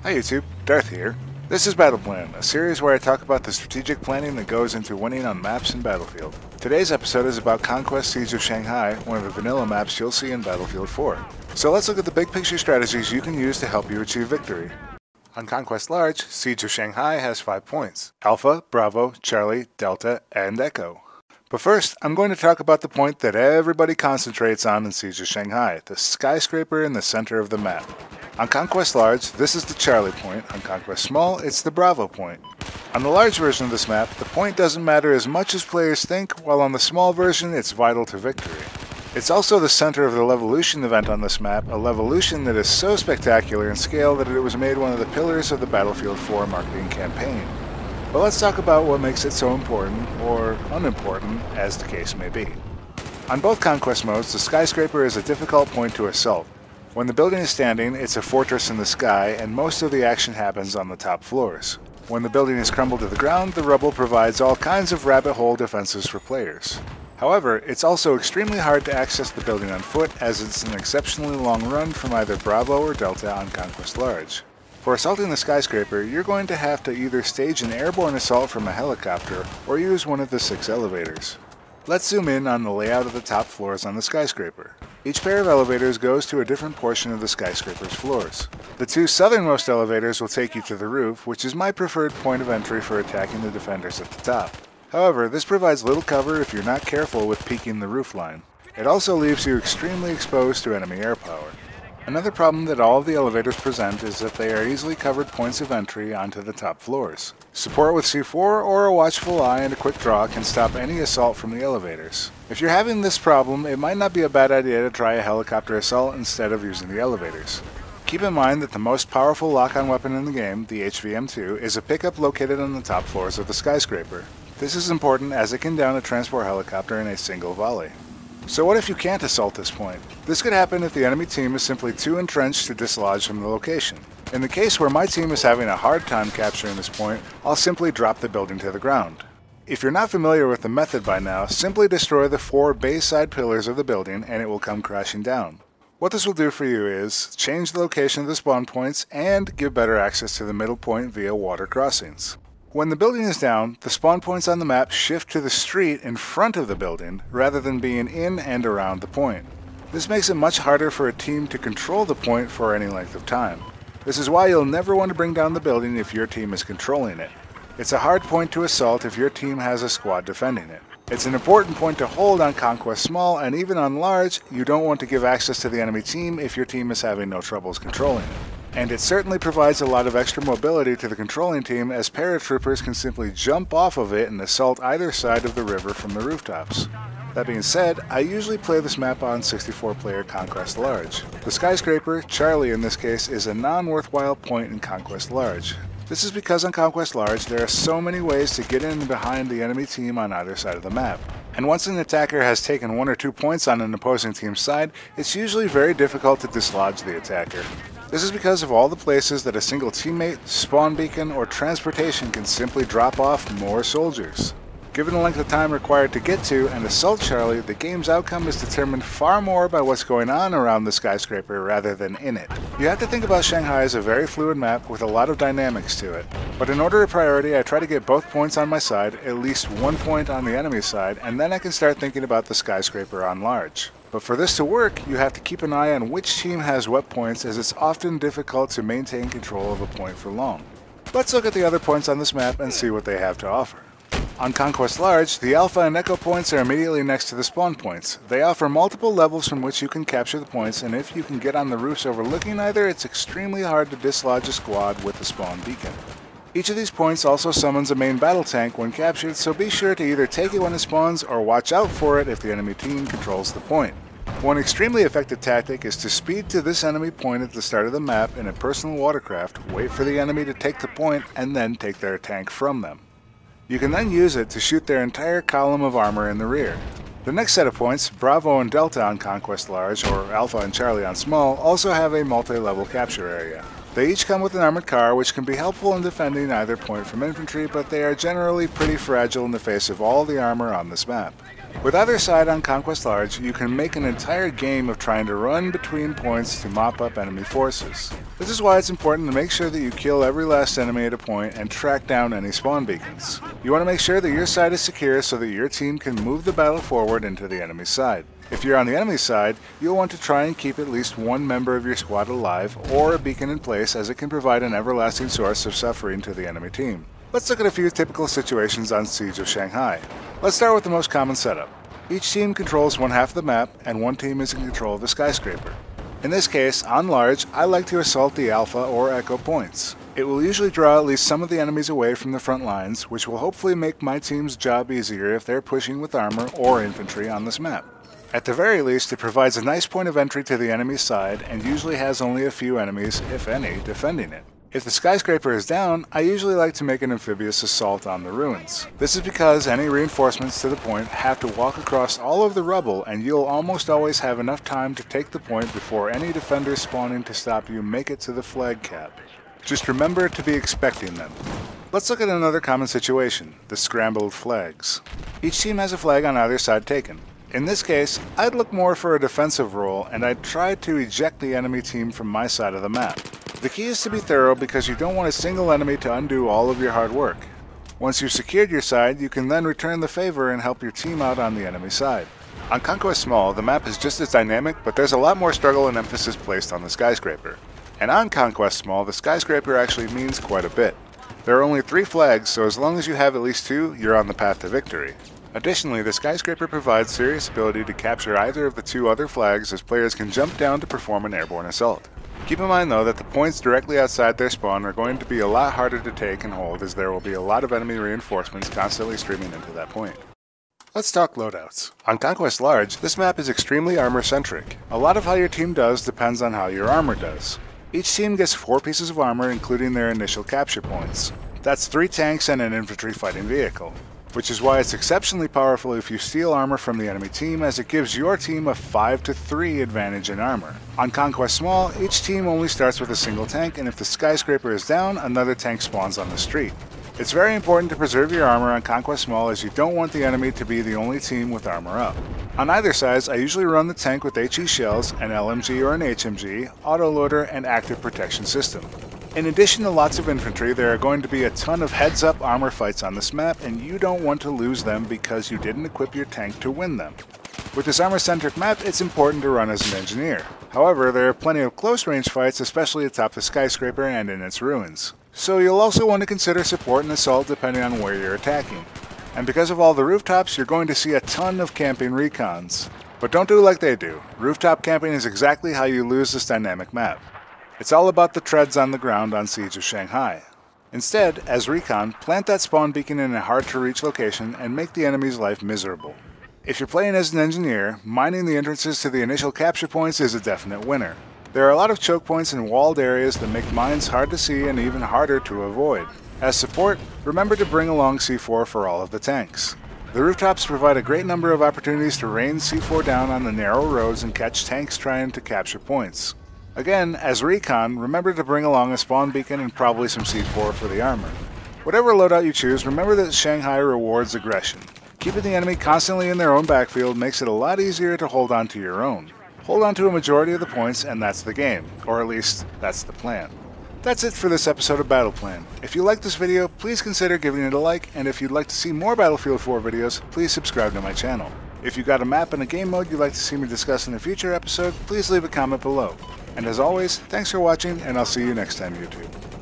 Hi YouTube, Darth here. This is Battle Plan, a series where I talk about the strategic planning that goes into winning on maps in Battlefield. Today's episode is about Conquest Siege of Shanghai, one of the vanilla maps you'll see in Battlefield 4. So let's look at the big picture strategies you can use to help you achieve victory. On Conquest Large, Siege of Shanghai has 5 points: Alpha, Bravo, Charlie, Delta, and Echo. But first, I'm going to talk about the point that everybody concentrates on in Siege of Shanghai, the skyscraper in the center of the map. On Conquest Large, this is the Charlie point. On Conquest Small, it's the Bravo point. On the large version of this map, the point doesn't matter as much as players think, while on the small version, it's vital to victory. It's also the center of the Levolution event on this map, a Levolution that is so spectacular in scale that it was made one of the pillars of the Battlefield 4 marketing campaign. But let's talk about what makes it so important, or unimportant, as the case may be. On both Conquest modes, the skyscraper is a difficult point to assault. When the building is standing, it's a fortress in the sky, and most of the action happens on the top floors. When the building is crumbled to the ground, the rubble provides all kinds of rabbit hole defenses for players. However, it's also extremely hard to access the building on foot, as it's an exceptionally long run from either Bravo or Delta on Conquest Large. For assaulting the skyscraper, you're going to have to either stage an airborne assault from a helicopter, or use one of the 6 elevators. Let's zoom in on the layout of the top floors on the skyscraper. Each pair of elevators goes to a different portion of the skyscraper's floors. The 2 southernmost elevators will take you to the roof, which is my preferred point of entry for attacking the defenders at the top. However, this provides little cover if you're not careful with peeking the roof line. It also leaves you extremely exposed to enemy air power. Another problem that all of the elevators present is that they are easily covered points of entry onto the top floors. Support with C4 or a watchful eye and a quick draw can stop any assault from the elevators. If you're having this problem, it might not be a bad idea to try a helicopter assault instead of using the elevators. Keep in mind that the most powerful lock-on weapon in the game, the HVM2, is a pickup located on the top floors of the skyscraper. This is important as it can down a transport helicopter in a single volley. So what if you can't assault this point? This could happen if the enemy team is simply too entrenched to dislodge from the location. In the case where my team is having a hard time capturing this point, I'll simply drop the building to the ground. If you're not familiar with the method by now, simply destroy the 4 base side pillars of the building and it will come crashing down. What this will do for you is change the location of the spawn points and give better access to the middle point via water crossings. When the building is down, the spawn points on the map shift to the street in front of the building rather than being in and around the point. This makes it much harder for a team to control the point for any length of time. This is why you'll never want to bring down the building if your team is controlling it. It's a hard point to assault if your team has a squad defending it. It's an important point to hold on Conquest Small, and even on Large, you don't want to give access to the enemy team if your team is having no troubles controlling it. And it certainly provides a lot of extra mobility to the controlling team, as paratroopers can simply jump off of it and assault either side of the river from the rooftops. That being said, I usually play this map on 64-player Conquest Large. The skyscraper, Charlie in this case, is a non-worthwhile point in Conquest Large. This is because on Conquest Large there are so many ways to get in and behind the enemy team on either side of the map. And once an attacker has taken 1 or 2 points on an opposing team's side, it's usually very difficult to dislodge the attacker. This is because of all the places that a single teammate, spawn beacon, or transportation can simply drop off more soldiers. Given the length of time required to get to and assault Charlie, the game's outcome is determined far more by what's going on around the skyscraper rather than in it. You have to think about Shanghai as a very fluid map with a lot of dynamics to it. But in order of priority, I try to get both points on my side, at least 1 point on the enemy side, and then I can start thinking about the skyscraper on Large. But for this to work, you have to keep an eye on which team has what points, as it's often difficult to maintain control of a point for long. Let's look at the other points on this map and see what they have to offer. On Conquest Large, the Alpha and Echo points are immediately next to the spawn points. They offer multiple levels from which you can capture the points, and if you can get on the roofs overlooking either, it's extremely hard to dislodge a squad with the spawn beacon. Each of these points also summons a main battle tank when captured, so be sure to either take it when it spawns or watch out for it if the enemy team controls the point. One extremely effective tactic is to speed to this enemy point at the start of the map in a personal watercraft, wait for the enemy to take the point, and then take their tank from them. You can then use it to shoot their entire column of armor in the rear. The next set of points, Bravo and Delta on Conquest Large, or Alpha and Charlie on Small, also have a multi-level capture area. They each come with an armored car, which can be helpful in defending either point from infantry, but they are generally pretty fragile in the face of all the armor on this map. With either side on Conquest Large, you can make an entire game of trying to run between points to mop up enemy forces. This is why it's important to make sure that you kill every last enemy at a point and track down any spawn beacons. You want to make sure that your side is secure so that your team can move the battle forward into the enemy side. If you're on the enemy side, you'll want to try and keep at least one member of your squad alive or a beacon in place, as it can provide an everlasting source of suffering to the enemy team. Let's look at a few typical situations on Siege of Shanghai. Let's start with the most common setup. Each team controls one half of the map, and one team is in control of the skyscraper. In this case, on Large, I like to assault the Alpha or Echo points. It will usually draw at least some of the enemies away from the front lines, which will hopefully make my team's job easier if they're pushing with armor or infantry on this map. At the very least, it provides a nice point of entry to the enemy's side and usually has only a few enemies, if any, defending it. If the skyscraper is down, I usually like to make an amphibious assault on the ruins. This is because any reinforcements to the point have to walk across all of the rubble, and you'll almost always have enough time to take the point before any defenders spawning to stop you make it to the flag cap. Just remember to be expecting them. Let's look at another common situation, the scrambled flags. Each team has a flag on either side taken. In this case, I'd look more for a defensive role, and I'd try to eject the enemy team from my side of the map. The key is to be thorough, because you don't want a single enemy to undo all of your hard work. Once you've secured your side, you can then return the favor and help your team out on the enemy side. On Conquest Small, the map is just as dynamic, but there's a lot more struggle and emphasis placed on the skyscraper. And on Conquest Small, the skyscraper actually means quite a bit. There are only 3 flags, so as long as you have at least 2, you're on the path to victory. Additionally, the skyscraper provides serious ability to capture either of the 2 other flags, as players can jump down to perform an airborne assault. Keep in mind though that the points directly outside their spawn are going to be a lot harder to take and hold, as there will be a lot of enemy reinforcements constantly streaming into that point. Let's talk loadouts. On Conquest Large, this map is extremely armor-centric. A lot of how your team does depends on how your armor does. Each team gets 4 pieces of armor, including their initial capture points. That's 3 tanks and an infantry fighting vehicle, which is why it's exceptionally powerful if you steal armor from the enemy team, as it gives your team a 5-to-3 advantage in armor. On Conquest Small, each team only starts with a single tank, and if the skyscraper is down, another tank spawns on the street. It's very important to preserve your armor on Conquest Small, as you don't want the enemy to be the only team with armor up. On either side, I usually run the tank with HE shells, an LMG or an HMG, autoloader, and active protection system. In addition to lots of infantry, there are going to be a ton of heads-up armor fights on this map, and you don't want to lose them because you didn't equip your tank to win them. With this armor-centric map, it's important to run as an engineer. However, there are plenty of close-range fights, especially atop the skyscraper and in its ruins. So you'll also want to consider support and assault depending on where you're attacking. And because of all the rooftops, you're going to see a ton of camping recons. But don't do like they do. Rooftop camping is exactly how you lose this dynamic map. It's all about the treads on the ground on Siege of Shanghai. Instead, as recon, plant that spawn beacon in a hard-to-reach location and make the enemy's life miserable. If you're playing as an engineer, mining the entrances to the initial capture points is a definite winner. There are a lot of choke points in walled areas that make mines hard to see and even harder to avoid. As support, remember to bring along C4 for all of the tanks. The rooftops provide a great number of opportunities to rain C4 down on the narrow roads and catch tanks trying to capture points. Again, as recon, remember to bring along a spawn beacon and probably some C4 for the armor. Whatever loadout you choose, remember that Shanghai rewards aggression. Keeping the enemy constantly in their own backfield makes it a lot easier to hold on to your own. Hold on to a majority of the points and that's the game, or at least that's the plan. That's it for this episode of Battle Plan. If you liked this video, please consider giving it a like, and if you'd like to see more Battlefield 4 videos, please subscribe to my channel. If you got a map and a game mode you'd like to see me discuss in a future episode, please leave a comment below. And as always, thanks for watching, and I'll see you next time, YouTube.